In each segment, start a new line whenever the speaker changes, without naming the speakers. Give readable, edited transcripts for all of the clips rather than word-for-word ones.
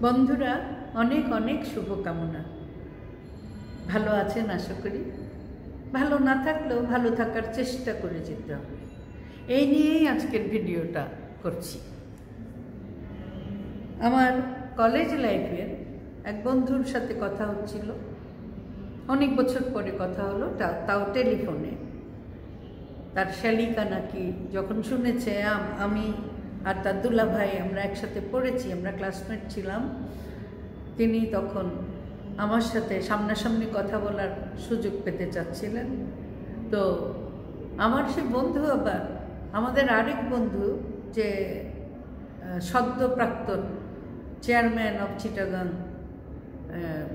বন্ধুরা, অনেক অনেক শুভকামনা। ভালো আছেন আশা করি। ভালো না থাকলেও ভালো থাকার চেষ্টা করে যেতে হবে, এই নিয়েই আজকের ভিডিওটা করছি। আমার কলেজ লাইফের এক বন্ধুর সাথে কথা হচ্ছিল, অনেক বছর পরে কথা হলো, তাও টেলিফোনে। তার শালিকা নাকি যখন শুনেছে আমি আর তার দুলা ভাই আমরা একসাথে পড়েছি, আমরা ক্লাসমেট ছিলাম, তিনি তখন আমার সাথে সামনাসামনি কথা বলার সুযোগ পেতে চাচ্ছিলেন। তো আমার সে বন্ধু আবার আমাদের আরেক বন্ধু, যে সদ্য প্রাক্তন চেয়ারম্যান অফ চিটাগাং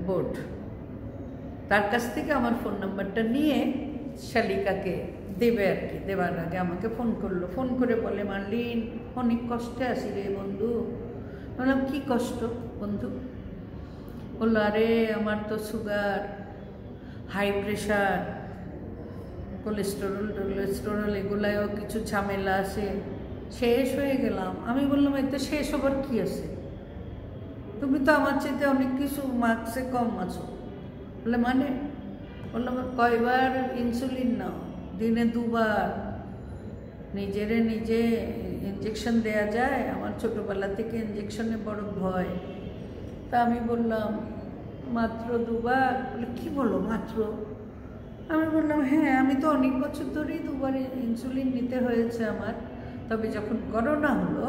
বোর্ড, তার কাছ থেকে আমার ফোন নাম্বারটা নিয়ে শালিকাকে দেবে আর কি। দেওয়ার আগে আমাকে ফোন করলো, ফোন করে বলে, মার্লিন অনেক কষ্টে আছি রে বন্ধু। বললাম, কী কষ্ট বন্ধু? বললো, আরে আমার তো সুগার, হাই প্রেশার, কোলেস্টেরল এগুলায়ও কিছু ঝামেলা আছে, শেষ হয়ে গেলাম। আমি বললাম, এতে শেষ হবার কী আছে? তুমি তো আমার চাইতে অনেক কিছু মার্কসে কম আছো। বলে মানে? বললাম, কয়বার ইনসুলিন নাও? দিনে 2 বার। নিজে ইঞ্জেকশন দেয়া যায়? আমার ছোটোবেলা থেকে ইঞ্জেকশনে বড় ভয়। তা আমি বললাম, মাত্র 2 বার? বলে, কী বলো মাত্র? আমি বললাম, হ্যাঁ, আমি তো অনেক বছর ধরেই 2 বার ইনসুলিন নিতে হয়েছে আমার। তবে যখন করোনা হলো,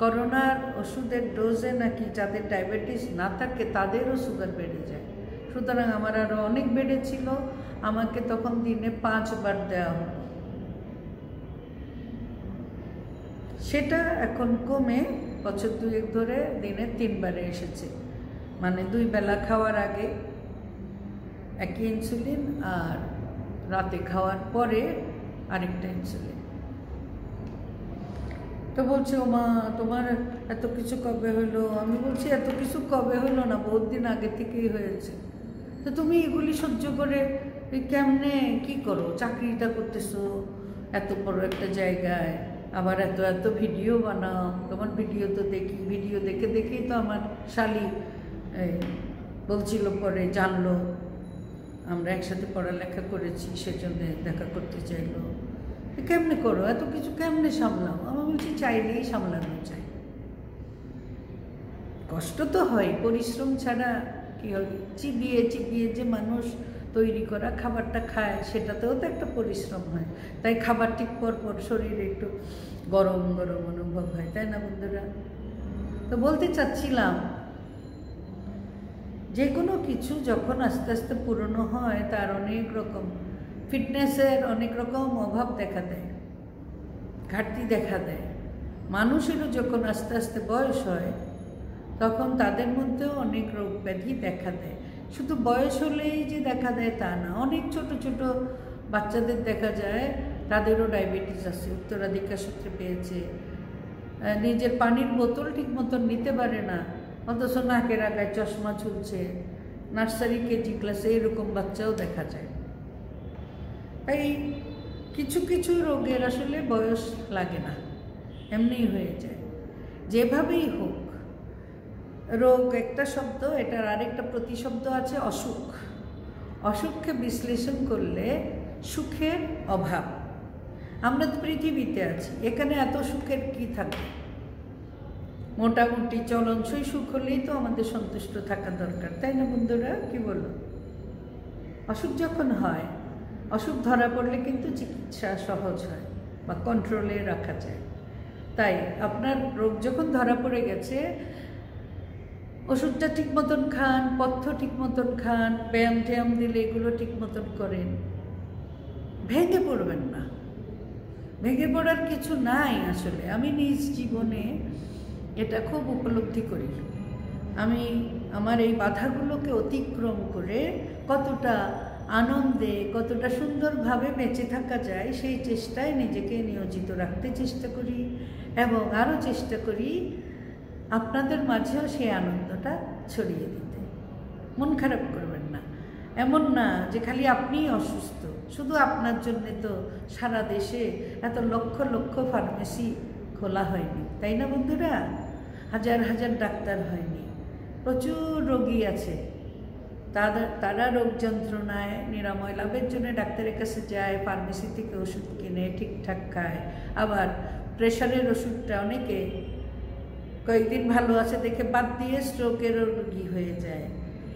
করোনার ওষুধের ডোজে নাকি যাদের ডায়াবেটিস না থাকে তাদেরও সুগার বেড়ে যায়, সুতরাং আমার আরও অনেক বেড়েছিল। আমাকে তখন দিনে 5 বার দেওয়া হলো। সেটা এখন কমে বছর 2 ধরে দিনে 3 বারে এসেছে, মানে 2 বেলা খাওয়ার আগে একই ইনসুলিন, আর রাতে খাওয়ার পরে আরেকটা ইনসুলিন। তো বলছে, ও মা, তোমার এত কিছু কবে হলো? আমি বলছি, এত কিছু কবে হলো না, বহুত দিন আগে থেকেই হয়েছে। তো তুমি এগুলি সহ্য করে কেমনে কি করো? চাকরিটা করতেছো এত বড় একটা জায়গায়, আবার এত ভিডিও বানাও। তোমার ভিডিও তো দেখি, ভিডিও দেখেই তো আমার শালি বলছিল, পরে জানলো আমরা একসাথে পড়ালেখা করেছি, সেজন্য দেখা করতে চাইলো। কেমনে করো এত কিছু, কেমনে সামলাও? আমি বলছি, চাইলেই সামলানো চাই। কষ্ট তো হয়, পরিশ্রম ছাড়া কি হবে? চিবিয়ে যে মানুষ তৈরি করা খাবারটা খায়, সেটাতেও তো একটা পরিশ্রম হয়। তাই খাবার ঠিক পর শরীরে একটু গরম গরম অনুভব হয়, তাই না বন্ধুরা? তো বলতে চাচ্ছিলাম, যে কোনো কিছু যখন আস্তে আস্তে পুরনো হয়, তার অনেক রকম ফিটনেসের অনেক রকম অভাব দেখা দেয়, ঘাটতি দেখা দেয়। মানুষেরও যখন আস্তে আস্তে বয়স হয়, তখন তাদের মধ্যেও অনেক রোগ ব্যাধি দেখা দেয়। শুধু বয়স হলেই যে দেখা দেয় তা না, অনেক ছোট ছোট বাচ্চাদের দেখা যায় তাদেরও ডায়াবেটিস আছে, উত্তরাধিকার সূত্রে পেয়েছে। নিজের পানির বোতল ঠিক মতন নিতে পারে না, অথচ নাকের আগায় চশমা ঝুলছে, নার্সারি কেজি ক্লাসে এরকম বাচ্চাও দেখা যায়। তাই কিছু রোগের আসলে বয়স লাগে না, এমনিই হয়ে যায়। যেভাবেই হোক, রোগ একটা শব্দ, এটার আরেকটা প্রতিশব্দ আছে অসুখ। অসুখকে বিশ্লেষণ করলে সুখের অভাব। আমরা তো পৃথিবীতে আছি, এখানে এত সুখের কি থাকবে? মোটামুটি চলনসই সুখ হলেই তো আমাদের সন্তুষ্ট থাকা দরকার, তাই না বন্ধুরা? কি বলো? অসুখ যখন হয়, অসুখ ধরা পড়লে কিন্তু চিকিৎসা সহজ হয় বা কন্ট্রোলে রাখা যায়। তাই আপনার রোগ যখন ধরা পড়ে গেছে, ওষুধটা ঠিক মতন খান, পথ্য ঠিক মতন খান, ব্যায়াম দিলে এগুলো ঠিক মতন করেন, ভেঙে পড়বেন না। ভেঙে পড়ার কিছু নাই আসলে। আমি নিজ জীবনে এটা খুব উপলব্ধি করি। আমি আমার এই বাধাগুলোকে অতিক্রম করে কতটা আনন্দে, কতটা সুন্দরভাবে বেঁচে থাকা যায়, সেই চেষ্টায় নিজেকে নিয়োজিত রাখতে চেষ্টা করি, এবং আরও চেষ্টা করি আপনাদের মাঝেও সেই আনন্দটা ছড়িয়ে দিতে। মন খারাপ করবেন না। এমন না যে খালি আপনিই অসুস্থ, শুধু আপনার জন্যে তো সারা দেশে এত লক্ষ লক্ষ ফার্মেসি খোলা হয়নি, তাই না বন্ধুরা? হাজার হাজার ডাক্তার হয়নি, প্রচুর রোগী আছে, তারা রোগ যন্ত্রণায় নিরাময় লাভের জন্য ডাক্তারের কাছে যায়, ফার্মেসি থেকে ওষুধ কিনে ঠিকঠাক খায়। আবার প্রেশারের ওষুধটা অনেকে কয়েকদিন ভালো আছে দেখে বাদ দিয়ে স্ট্রোকেরও রোগী হয়ে যায়।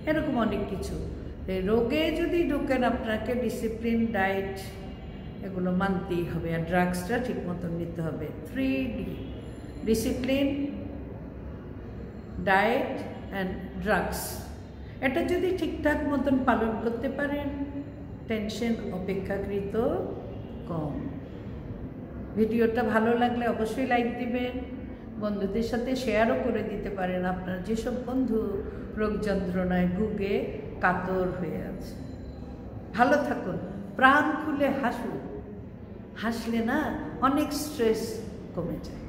এরকম অনেক কিছু। রোগে যদি ঢোকেন আপনাকে ডিসিপ্লিন, ডায়েট এগুলো মানতেই হবে, আর ড্রাগসটা ঠিক মতন নিতে হবে। 3D: discipline, diet and drugs. এটা যদি ঠিকঠাক মতন পালন করতে পারেন, টেনশন অপেক্ষাকৃত কম। ভিডিওটা ভালো লাগলে অবশ্যই লাইক দিবেন, বন্ধুদের সাথে শেয়ারও করে দিতে পারেন। আপনার যেসব বন্ধু রোগ যন্ত্রণায় ভুগে কাতর হয়ে আছে। ভালো থাকুন, প্রাণ খুলে হাসুন। হাসলে না অনেক স্ট্রেস কমে যায়।